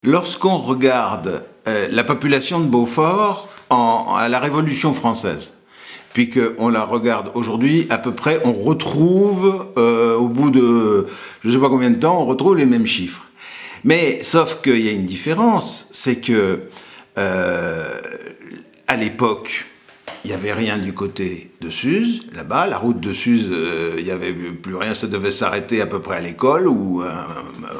Lorsqu'on regarde la population de Beaufort à la Révolution française, puis qu'on la regarde aujourd'hui, à peu près, on retrouve, au bout de je ne sais pas combien de temps, on retrouve les mêmes chiffres. Mais sauf qu'il y a une différence, c'est que à l'époque, il n'y avait rien du côté de Suse, là-bas, la route de Suse, il n'y avait plus rien, ça devait s'arrêter à peu près à l'école, ou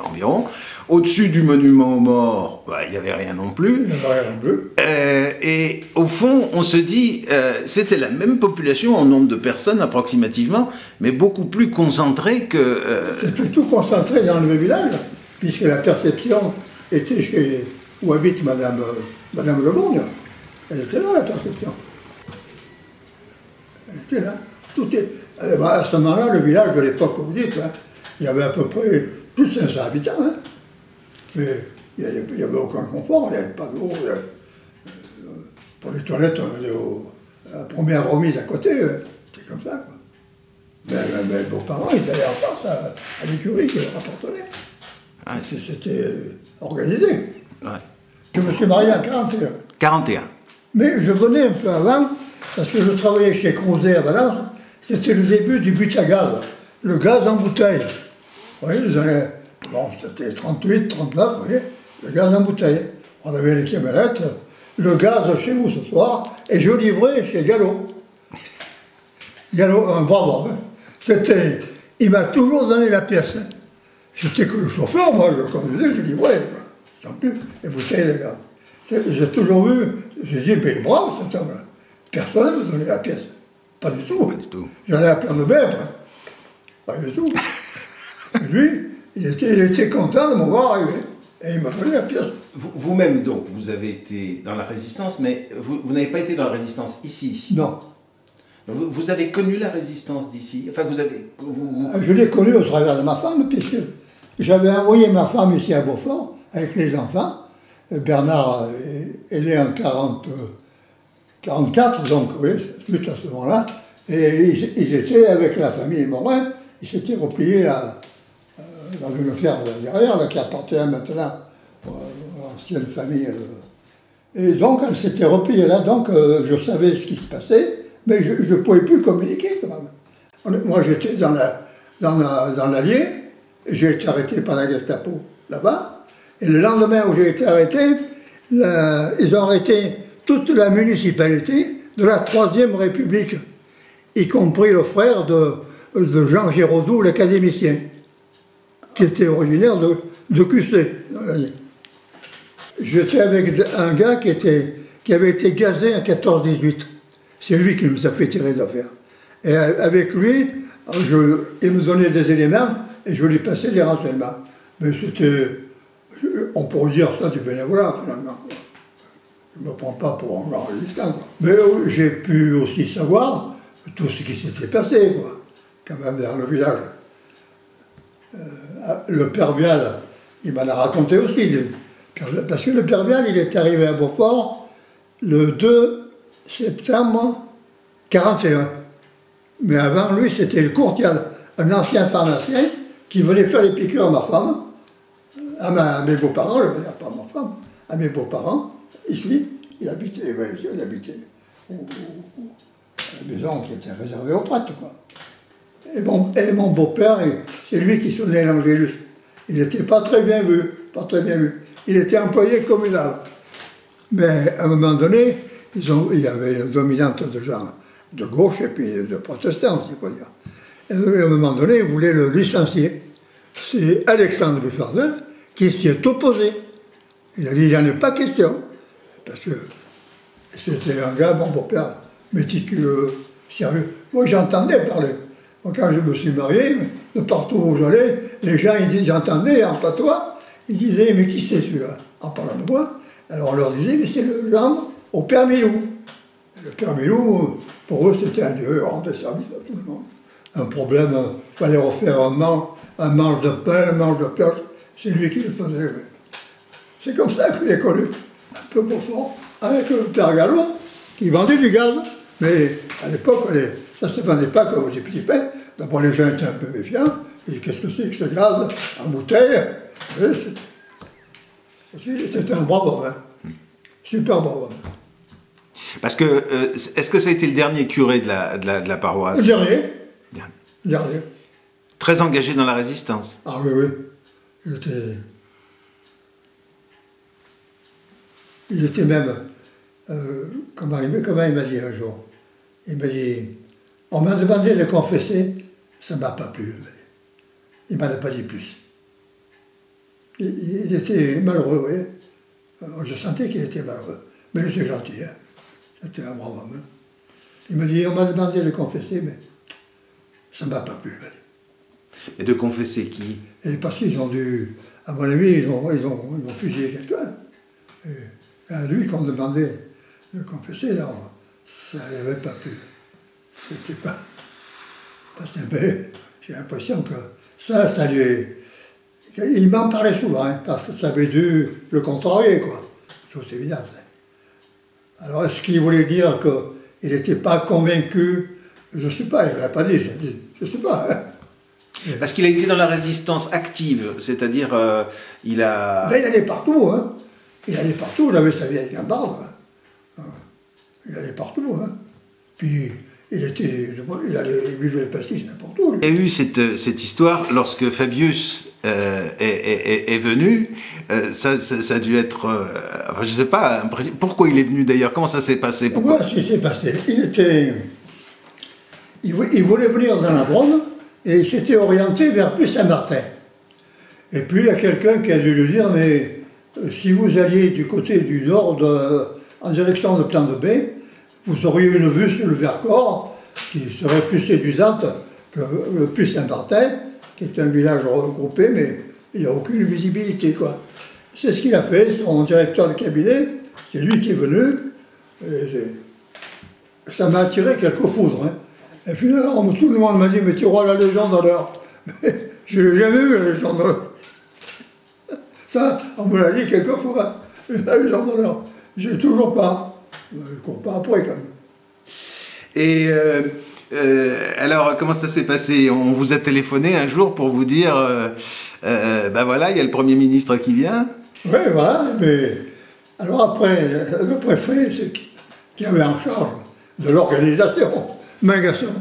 environ. Au-dessus du monument aux morts, il n'y avait rien non plus. Il n'y avait rien non plus. Et au fond, on se dit, c'était la même population en nombre de personnes approximativement, mais beaucoup plus concentrée que... C'était tout concentré dans le même village, puisque la perception était chez où habite Madame Lemonde. Elle était là, la perception. Elle était là. Tout est... à ce moment-là, le village de l'époque que vous dites, hein, il y avait à peu près plus de 500 habitants. Hein. Mais il n'y avait aucun confort, il n'y avait pas d'eau. Pour les toilettes, on allait la première remise à côté, c'était comme ça. Quoi. Mais vos parents, ils allaient en face à l'écurie qui leur appartenait. Ah, c'était organisé. Ouais. Je me suis marié en 41. 41. Mais je venais un peu avant, parce que je travaillais chez Crozet à Valence, c'était le début du but à gaz, le gaz en bouteille. Vous voyez, les années, bon, c'était 38, 39, vous voyez, le gaz en bouteille. On avait les camionnettes, le gaz chez vous ce soir, et je livrais chez Gallo. Gallo, un bravo, hein. C'était, il m'a toujours donné la pièce. Hein. J'étais que le chauffeur, moi, je conduisais, je livrais, sans plus, les bouteilles de gaz. J'ai toujours vu, j'ai dit, ben bravo cet homme-là. Personne ne me donnait la pièce. Pas du tout. Pas du tout. J'allais à plein de bain après. Pas du tout. Et lui, il était content de me voir arriver. Et il m'a donné la pièce. Vous-même, donc, vous avez été dans la résistance, mais vous n'avez pas été dans la résistance ici. Non. Vous avez connu la résistance d'ici. Enfin, vous avez... Je l'ai connue au travers de ma femme, puisque j'avais envoyé ma femme ici à Beaufort, avec les enfants. Bernard est né en 44, donc oui, juste à ce moment-là. Et ils étaient avec la famille Morin, ils s'étaient repliés là, dans une ferme derrière, là, qui appartient maintenant à l'ancienne famille. Et donc, elle s'était repliée là, donc je savais ce qui se passait, mais je ne pouvais plus communiquer quand même. Moi, j'étais dans l'Allier, j'ai été arrêté par la Gestapo là-bas. Et le lendemain où j'ai été arrêté, ils ont arrêté toute la municipalité de la Troisième République, y compris le frère de Jean Giraudoux, l'académicien, qui était originaire de QC. J'étais avec un gars qui avait été gazé en 14-18. C'est lui qui nous a fait tirer d'affaire. Et avec lui, il me donnait des éléments et je lui passais des renseignements. Mais c'était... On pourrait dire ça du bénévolat, finalement. Je ne me prends pas pour un grand résistant. Mais j'ai pu aussi savoir tout ce qui s'était passé, quoi, quand même, dans le village. Le père Vial, il m'en a raconté aussi. Parce que le père Vial, il est arrivé à Beaufort le 2 septembre 41. Mais avant lui, c'était le Courtial, un ancien pharmacien qui venait faire les piqûres à ma femme. À mes beaux-parents, je ne veux dire pas à ma femme, à mes beaux-parents, ici, il habitait à la maison qui était réservée aux prêtres, quoi. Et mon beau-père, c'est lui qui sonnait l'Angélus. Il n'était pas très bien vu, pas très bien vu. Il était employé communal. Mais à un moment donné, il y avait une dominante de gens de gauche et puis de protestants, si on peut dire. Et à un moment donné, ils voulaient le licencier. C'est Alexandre Buffardin qui s'y est opposé. Il a dit, il n'y en a pas question. Parce que c'était un gars, mon beau-père, méticuleux, sérieux. Moi, j'entendais parler. Moi, quand je me suis marié, de partout où j'allais, les gens, j'entendais en patois, ils disaient, mais qui c'est celui-là? En parlant de moi. Alors on leur disait, mais c'est le gendre au père Milou. Et le père Milou, pour eux, c'était un dieu, il rendait service à tout le monde. Un problème, il fallait refaire un manche de pain, un manche de pioche. C'est lui qui le faisait. C'est comme ça que je l'ai connu, un peu Beaufort, avec le père Gallo, qui vendait du gaz. Mais à l'époque, ça ne se vendait pas comme des petits pains. D'abord, les gens étaient un peu méfiants. Et qu'est-ce que c'est que ce gaz en bouteille? Parce que c'était un brave homme, hein. Super brave homme. Parce que, est-ce que ça a été le dernier curé de la paroisse? Le dernier. Dernier. Très engagé dans la résistance. Ah oui, oui. Il était même, comment il m'a dit un jour, il m'a dit, on m'a demandé de confesser, ça ne m'a pas plu. Il ne m'en a pas dit plus. Il était malheureux, oui. Je sentais qu'il était malheureux. Mais il était gentil, hein. C'était un brave homme. Hein. Il m'a dit, on m'a demandé de confesser, mais ça ne m'a pas plu. Et de confesser qui? Et parce qu'ils ont dû, à mon avis, ils ont fusillé quelqu'un. Et à lui qu'on demandait de confesser, là, ça n'avait pas plu. C'était pas... Parce que j'ai l'impression que ça lui... Il m'en parlait souvent, hein, parce que ça avait dû le contrarier, quoi. Toute évidence. Hein. Alors, est-ce qu'il voulait dire qu'il n'était pas convaincu? Je ne sais pas, il ne l'a pas dit, je ne sais pas. Hein. Parce qu'il a été dans la résistance active, c'est-à-dire il a... Ben, il allait partout, hein. Il allait partout, il avait sa vieille gambarde. Hein. Il allait partout, hein. Puis il buvait le pastis n'importe où. Lui. Il y a eu cette histoire lorsque Fabius est venu. Ça a dû être... enfin, je ne sais pas, pourquoi il est venu d'ailleurs? Comment ça s'est passé? Voilà ce qui s'est passé. Il voulait venir dans la Drôme et il s'était orienté vers Puy-Saint-Martin. Et puis il y a quelqu'un qui a dû lui dire, mais si vous alliez du côté du nord en direction de Plan de Baie, vous auriez une vue sur le Vercors qui serait plus séduisante que Puy-Saint-Martin, qui est un village regroupé, mais il n'y a aucune visibilité, quoi. C'est ce qu'il a fait, son directeur de cabinet, c'est lui qui est venu. Ça m'a attiré quelques foudres. Hein. Et finalement, tout le monde m'a dit, mais tu vois la légende d'honneur. Mais je n'ai jamais vu la légende d'honneur. Ça, on me l'a dit quelques fois, la légende d'honneur. Je n'ai toujours pas. Je ne cours pas après, quand même. Et alors, comment ça s'est passé? On vous a téléphoné un jour pour vous dire, ben voilà, il y a le Premier ministre qui vient. Oui, voilà, mais... Alors après, le préfet, c'est qui avait en charge de l'organisation, Mangasson,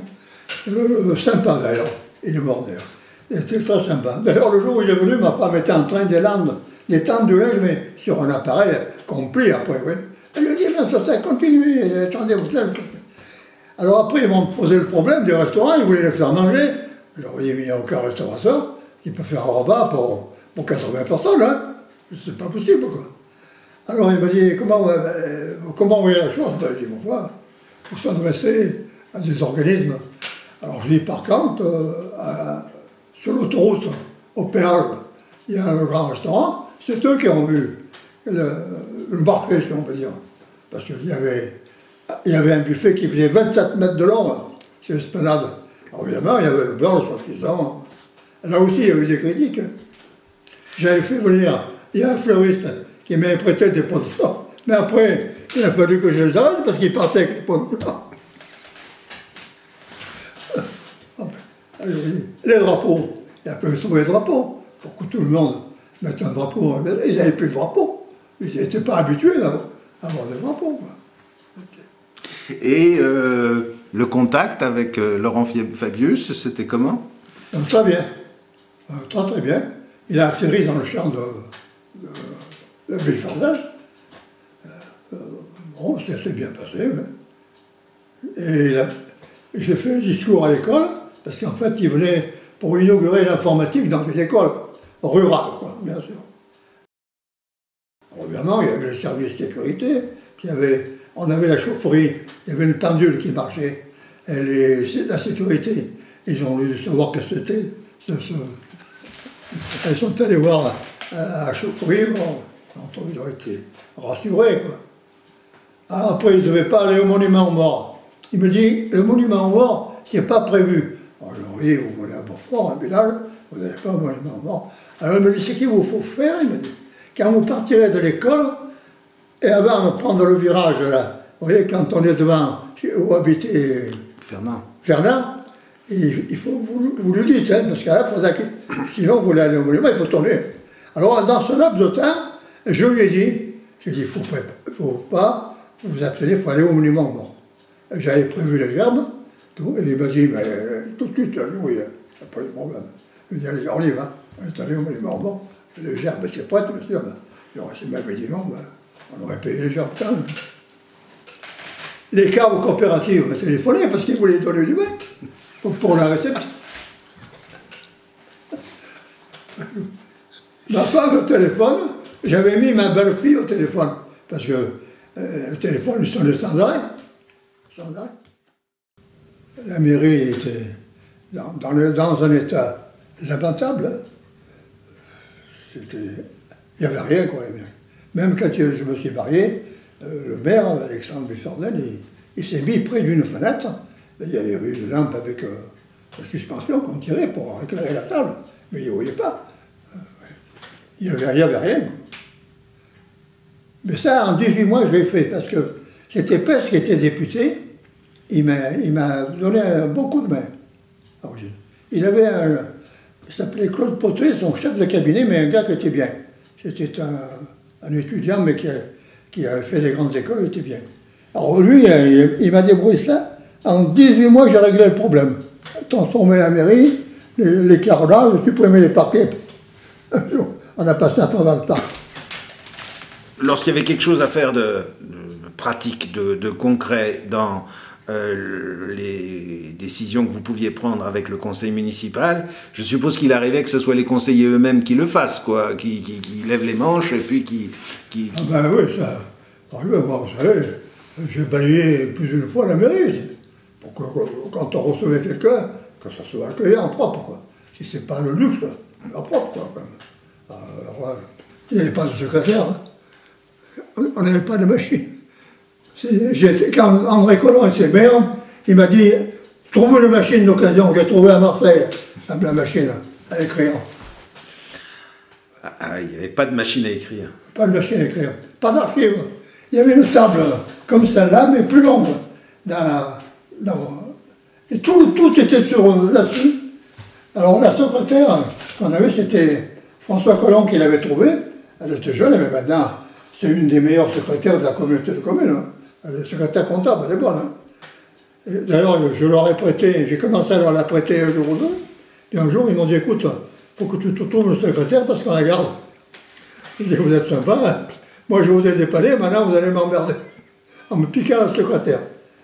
sympa d'ailleurs, il est mort d'ailleurs, c'était très sympa. D'ailleurs, le jour où il est venu, ma femme était en train d'étendre du linge, mais sur un appareil complet après, oui. Elle lui a dit, mais ça continue, attendez-vous. Alors après, ils m'ont posé le problème du restaurant, ils voulaient les faire manger. Je leur ai dit, mais il n'y a aucun restaurateur qui peut faire un repas pour 80 personnes, hein. C'est pas possible, quoi. Alors il m'a dit, comment vous voyez la chose? Ben, j'ai dit, bon, voilà, il faut s'adresser à des organismes. Alors je dis, par contre, sur l'autoroute, au péage, il y a un grand restaurant, c'est eux qui ont vu le marché, si on peut dire. Parce qu'il y avait un buffet qui faisait 27 mètres de long, sur l'esplanade. Alors évidemment, il y avait le beurre, soi-disant. Là aussi, il y a eu des critiques. J'avais fait venir, il y a un fleuriste qui m'avait prêté des pots de fleurs. Mais après, il a fallu que je les arrête parce qu'il partait avec les pots de fleurs. Alors, les drapeaux, il a fallu trouver les drapeaux pour que tout le monde mette un drapeau. Ils n'avaient plus de drapeau. Ils n'étaient pas habitués à avoir des drapeaux, quoi. Et le contact avec Laurent Fabius, c'était comment? Très bien. Très très bien. Il a atterri dans le champ de Belfardin. Bon, ça s'est bien passé. Ouais. Et j'ai fait un discours à l'école, parce qu'en fait, il venait pour inaugurer l'informatique dans une école rurale, quoi, bien sûr. Évidemment, il y avait le service de sécurité, puis on avait la chaufferie, il y avait une pendule qui marchait, et la sécurité, ils ont voulu savoir que c'était. Ils sont allés voir à la chaufferie, bon, ils ont été rassurés, quoi. Alors après, ils ne devaient pas aller au monument aux morts. Il me dit, le monument aux morts, c'est pas prévu. Alors je leur ai dit, vous voulez à Beaufort, un village, vous n'allez pas au monument aux morts. Alors il me dit, c'est qu'il vous faut faire, il me dit, quand vous partirez de l'école, et avant de prendre le virage, là, vous voyez, quand on est devant, où habitez Fernand, il faut, vous le dites, hein, parce que là, sinon vous voulez aller au monument, il faut tourner. Alors dans ce laps de temps, Et je lui ai dit, il ne faut pas vous abstenir, il faut aller au monument aux morts. J'avais prévu les gerbes, tout, et il m'a dit, mais tout de suite, oui, ça n'a pas eu de problème. Il m'a dit, allez, on y va, on est allé au monument aux morts, les gerbes étaient prêtes, bien sûr, s'il m'avait dit non, on aurait payé les gerbes quand même. Les caves coopératives m'ont téléphoné parce qu'ils voulaient donner du vin pour la réception. Ma femme au téléphone, j'avais mis ma belle-fille au téléphone, parce que le téléphone il sonnait sans arrêt. Sans arrêt. La mairie était dans un état lamentable. Il n'y avait rien, quoi, la mairie. Même quand je me suis marié, le maire, Alexandre Buffordel, il s'est mis près d'une fenêtre. Il y avait une lampe avec la suspension qu'on tirait pour éclairer la salle, mais il ne voyait pas. Il n'y avait rien. Mais ça, en 18 mois, je l'ai fait, parce que c'était Pes qui était député. Il m'a donné un bon coup de main. Il avait il s'appelait Claude Potet, son chef de cabinet, mais un gars qui était bien. C'était un étudiant, mais qui avait fait des grandes écoles, il était bien. Alors lui, il m'a débrouillé ça. En 18 mois, j'ai réglé le problème. Transformé la mairie, les carrelages, supprimé les parquets. On a passé à travers le parc. Lorsqu'il y avait quelque chose à faire de pratique, de concret dans les décisions que vous pouviez prendre avec le conseil municipal, je suppose qu'il arrivait que ce soit les conseillers eux-mêmes qui le fassent, quoi, qui lèvent les manches et puis qui... Ah ben oui, ça... Bon, vous savez, j'ai balayé plus d'une fois la mairie. Pour que, quand on recevait quelqu'un, que ça soit accueillant, propre, quoi. Si c'est pas le luxe, propre, quoi, quand même. Alors, il n'y avait pas de secrétaire, hein. On n'avait pas de machine. Quand André Colomb était maire, il m'a dit « Trouve une machine d'occasion, j'ai trouvé à Marseille, la machine à écrire. » Ah, il n'y avait pas de machine à écrire. Pas de machine à écrire, pas d'archive. Il y avait une table comme celle-là, mais plus longue. Et tout était là-dessus. Alors la secrétaire qu'on avait, c'était François Colomb qui l'avait trouvée. Elle était jeune, mais maintenant, c'est une des meilleures secrétaires de la communauté de communes. Hein. Elle est secrétaire comptable, elle est bonne. Hein. D'ailleurs, je leur ai prêté, j'ai commencé à leur la prêter un jour ou deux. Et un jour, ils m'ont dit, écoute, il faut que tu te trouves une secrétaire parce qu'on la garde. Je dis, vous êtes sympa, hein. Moi je vous ai dépanné, maintenant vous allez m'emmerder. En me piquant la secrétaire.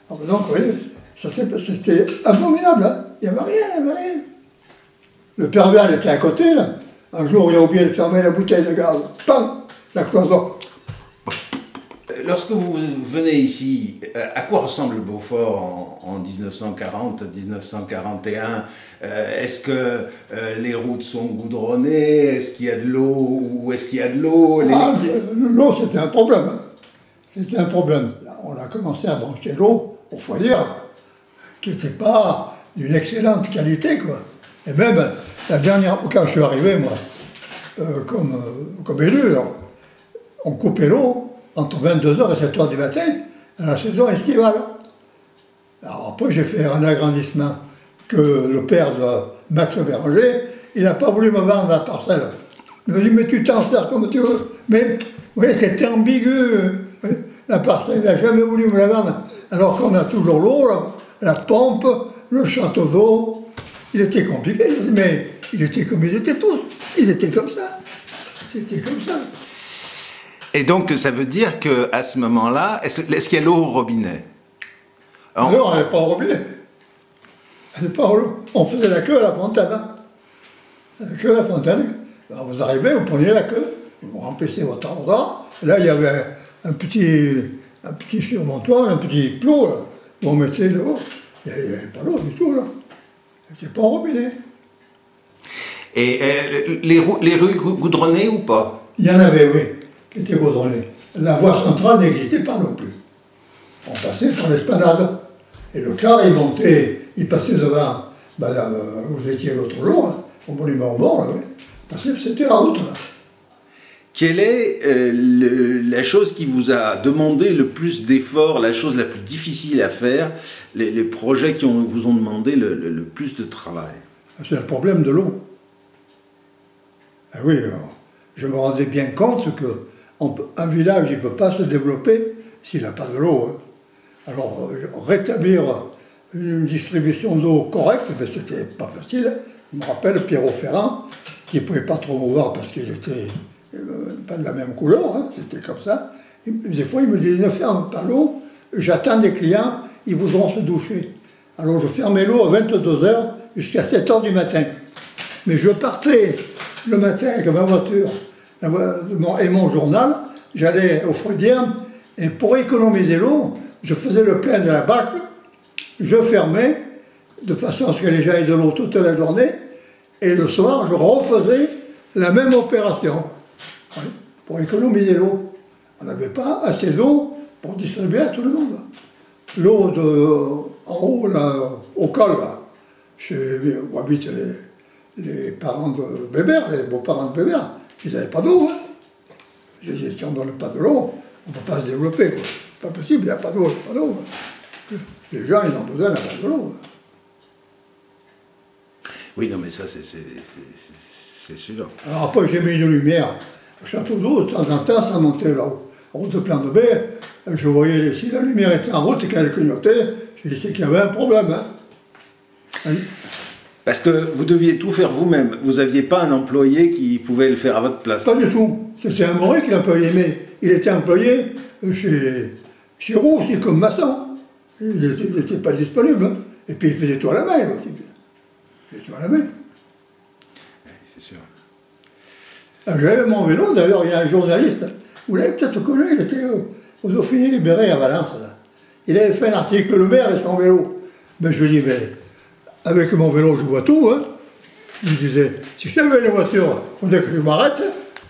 Alors donc, vous voyez, c'était abominable, hein. Il n'y avait rien. Le père Vial était à côté, là. Un jour, il a oublié de fermer la bouteille de gaz. Pam, la cloison. Lorsque vous venez ici, à quoi ressemble Beaufort en 1940, 1941 ? Est-ce que les routes sont goudronnées? Est-ce qu'il y a de l'eau? Ou est-ce qu'il y a de l'eau? L'eau, c'était un problème. Hein. C'était un problème. Là, on a commencé à brancher l'eau au foyer, qui n'était pas d'une excellente qualité, quoi. Et même, la dernière, quand je suis arrivé, moi, comme élu, on coupait l'eau entre 22h et 7h du matin, à la saison estivale. Alors après, j'ai fait un agrandissement que le père de Max Béranger, il n'a pas voulu me vendre la parcelle. Il m'a dit, mais tu t'en sers comme tu veux. Mais, vous voyez, c'était ambigu. La parcelle, il n'a jamais voulu me la vendre. Alors qu'on a toujours l'eau, la pompe, le château d'eau. Il était compliqué, mais il était comme ils étaient tous. Ils étaient comme ça. C'était comme ça. Et donc, ça veut dire qu'à ce moment-là, est-ce qu'il y a l'eau au robinet? Non, elle n'est pas au robinet. Elle n'est pas au robinet. On faisait la queue à la fontaine. Hein. La queue à la fontaine. Alors vous arrivez, vous preniez la queue, vous remplissez votre arrosoir. Là, il y avait un petit surmontoir, un petit plot, là, où on mettait l'eau. Il n'y avait pas l'eau du tout, là. C'est pas au robinet. Et les rues goudronnées ou pas? Il y en avait, oui, qui étaient goudronnées. La voie centrale n'existait pas non plus. On passait par l'esplanade. Et le car, il montait, il passait devant, madame, vous étiez l'autre jour, hein, au monument aux morts, oui. Parce que c'était la route. Là. Quelle est la chose qui vous a demandé le plus d'efforts, la chose la plus difficile à faire, les projets qui vous ont demandé le plus de travail? C'est le problème de l'eau. Ah oui, je me rendais bien compte que un village, il ne peut pas se développer s'il n'a pas de l'eau. Hein. Alors, rétablir une distribution d'eau correcte, ben, c'était pas facile. Je me rappelle Pierrot Ferrand, qui ne pouvait pas trop mouvoir parce qu'il était pas de la même couleur, hein, c'était comme ça. Et des fois, il me disait, ne ferme pas l'eau, j'attends des clients, ils voudront se doucher. Alors, je fermais l'eau à 22 h jusqu'à 7 h du matin. Mais je partais le matin avec ma voiture et mon journal, j'allais au Freudien, et pour économiser l'eau, je faisais le plein de la bâche, je fermais, de façon à ce que les gens aient de l'eau toute la journée, et le soir, je refaisais la même opération, oui, pour économiser l'eau. On n'avait pas assez d'eau pour distribuer à tout le monde. L'eau en haut, là, au col, là, où habitent les parents de Bébert, les beaux-parents de Bébert, ils n'avaient pas d'eau. Hein. J'ai dit, si on ne donne pas de l'eau, on ne peut pas se développer. C'est pas possible, il n'y a pas d'eau, il n'y a pas d'eau. Les gens, ils ont besoin d'avoir de l'eau. Oui, non, mais ça, c'est sûr. Alors après, j'ai mis une lumière. Le château d'eau, de temps en temps, ça montait là-haut. En route de Plan de Baie, je voyais, si la lumière était en route et qu'elle clignotait, je disais qu'il y avait un problème. Hein. Oui. Parce que vous deviez tout faire vous-même. Vous n'aviez pas un employé qui pouvait le faire à votre place. Pas du tout. C'était un Moré qui l'employait, mais il était employé chez Roux aussi, comme maçon. Il n'était pas disponible. Hein. Et puis il faisait tout à la main aussi. Il faisait tout à la main. Oui, c'est sûr. J'avais mon vélo, d'ailleurs, il y a un journaliste, vous l'avez peut-être connu, il était au Dauphiné libéré à Valence. Là. Il avait fait un article, le maire et son vélo. Ben, je lui dis, ben, avec mon vélo, je vois tout. Hein. Je lui disais, si j'avais une voiture, il faudrait que je m'arrête,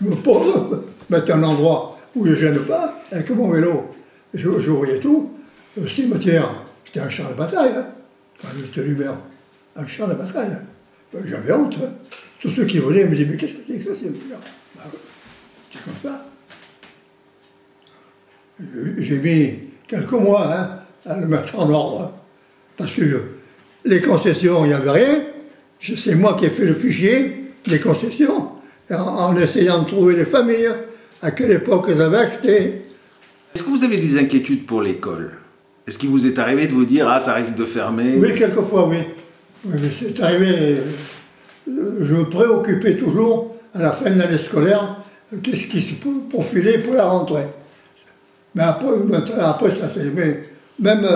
je me pose, mettre un endroit où je ne gêne pas, avec mon vélo. Je voyais tout. Le cimetière, c'était un champ de bataille, hein, quand j'étais lumière. Un champ de bataille. Ben, j'avais honte. Hein. Tous ceux qui venaient me disaient, mais qu'est-ce que c'est que ça, cimetière? Ben, c'est comme ça. J'ai mis quelques mois hein, à le mettre en ordre. Hein, parce que les concessions, il n'y avait rien. C'est moi qui ai fait le fichier des concessions, en essayant de trouver les familles, à quelle époque elles avaient acheté. Est-ce que vous avez des inquiétudes pour l'école? Est-ce qu'il vous est arrivé de vous dire, ah, ça risque de fermer? Oui, quelquefois, oui. Oui, mais c'est arrivé. Je me préoccupais toujours, à la fin de l'année scolaire, qu'est-ce qui se profilait pour la rentrée. Mais après ça s'est... Même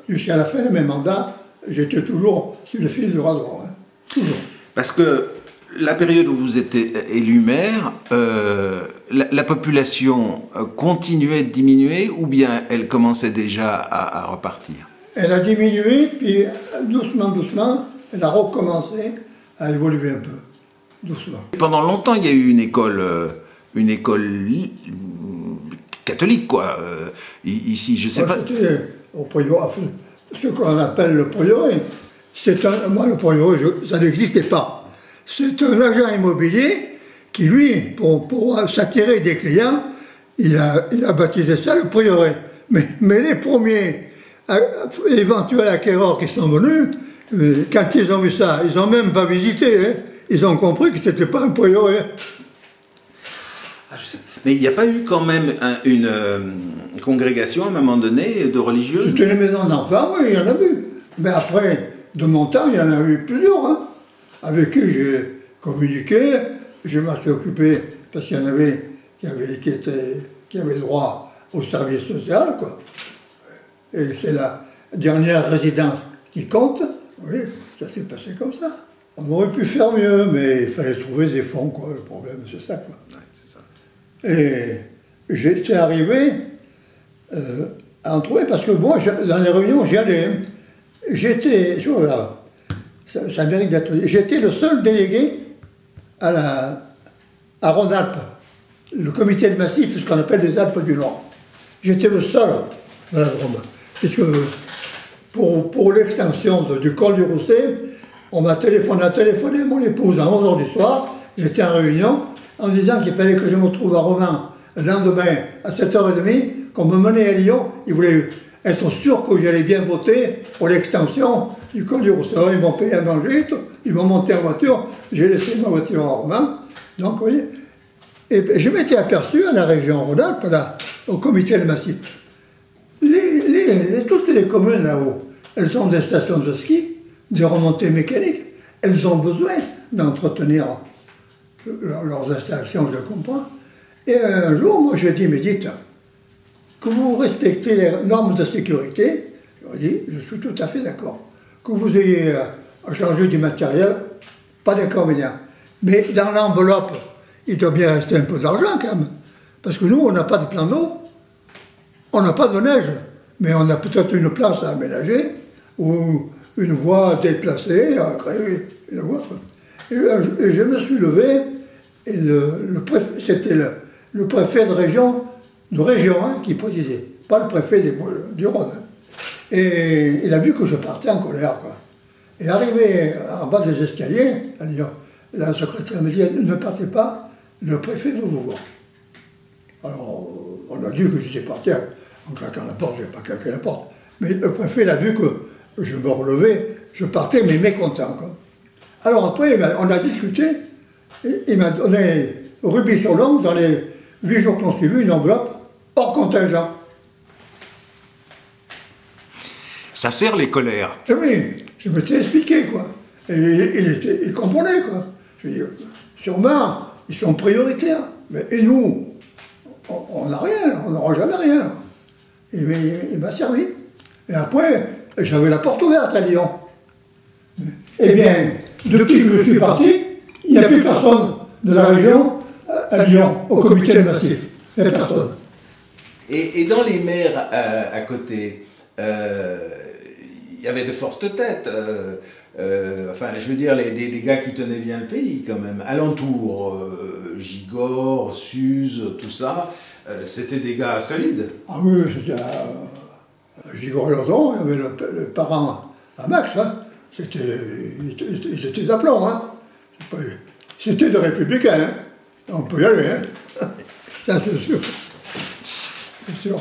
jusqu'à la fin de mes mandats, j'étais toujours sur le fil du rasoir. Hein. Toujours. Parce que la période où vous étiez élu maire, la population continuait de diminuer ou bien elle commençait déjà à repartir? Elle a diminué, puis doucement, doucement, elle a recommencé à évoluer un peu, doucement. Pendant longtemps, il y a eu une école catholique, quoi. Ici, je sais pas... C'était au prieuré, ce qu'on appelle le prieuré. Moi, le prieuré, ça n'existait pas. C'est un agent immobilier qui, lui, pour s'attirer des clients, il a baptisé ça le prieuré. Mais les premiers éventuels acquéreurs qui sont venus, quand ils ont vu ça, ils n'ont même pas visité. Hein. Ils ont compris que ce n'était pas un prieuré. Mais il n'y a pas eu quand même une congrégation à un moment donné de religieuses? C'était une maison d'enfants, oui, il y en a eu. Mais après, de mon temps, il y en a eu plusieurs, hein, avec qui j'ai communiqué, je m'en suis occupé, parce qu'il y en avait qui avaient droit au service social, quoi. Et c'est la dernière résidence qui compte, oui, ça s'est passé comme ça. On aurait pu faire mieux, mais il fallait trouver des fonds, quoi, le problème, c'est ça, quoi. Ouais, c'est ça. Et j'étais arrivé à en trouver, parce que moi, dans les réunions, j'y allais. J'étais, ça mérite d'être dit, j'étais le seul délégué à Rhône-Alpes, le comité de massif, ce qu'on appelle les Alpes du Nord. J'étais le seul dans la Drôme. Puisque pour l'extension du col du Rousset, on a téléphoné à mon épouse à 11 h du soir, j'étais en réunion, en disant qu'il fallait que je me trouve à Romans le lendemain à 7 h 30, qu'on me menait à Lyon. Ils voulaient être sûrs que j'allais bien voter pour l'extension du col du Rousset. Ils m'ont payé à manger, ils m'ont monté en voiture, j'ai laissé ma voiture à Romans. Donc, vous voyez, Et je m'étais aperçu à la région Rhône-Alpes, là, au comité de massif. Toutes les communes là-haut, elles ont des stations de ski, des remontées mécaniques. Elles ont besoin d'entretenir leurs installations, je comprends. Et un jour, moi, je dis, mais dites, que vous respectez les normes de sécurité, je dis, je suis tout à fait d'accord. Que vous ayez à changer du matériel, pas d'inconvénient. Mais dans l'enveloppe, il doit bien rester un peu d'argent quand même. Parce que nous, on n'a pas de plan d'eau, on n'a pas de neige, mais on a peut-être une place à aménager, ou une voie déplacée, à créer une voie. Et je me suis levé, et c'était le préfet de région hein, qui précisait, pas le préfet du Rhône. Et il a vu que je partais en colère, quoi. Et arrivé en bas des escaliers, la secrétaire me dit, ne partez pas, le préfet veut vous voir. Alors, on a dit que j'étais parti en claquant la porte, je n'ai pas claqué la porte. Mais le préfet, il a vu que je me relevais, je partais, mais mécontent, quoi. Alors après, on a discuté, et il m'a donné rubis sur l'ongle, dans les 8 jours qu'on suivi, une enveloppe hors contingent. Ça sert les colères. Et oui, je me suis expliqué, quoi. Et il comprenait, quoi. Je dis, sûrement, ils sont prioritaires. Et nous, on n'a rien, on n'aura jamais rien. Et il m'a servi. Et après, j'avais la porte ouverte à Lyon. Eh bien, depuis que je suis parti, il n'y a plus personne de la région à Lyon, au comité de massif. Il n'y a personne. Et dans les maires à côté, il y avait de fortes têtes. Enfin, je veux dire, des gars qui tenaient bien le pays, quand même. Alentour, Gigord, Suze, tout ça, c'était des gars solides. Ah oui, c'était Gigord et Lozon, il y avait le parent à Max, hein. Ils étaient d'aplomb, hein. C'était des républicains, hein. On peut y aller, hein. Ça, c'est sûr. C'est sûr.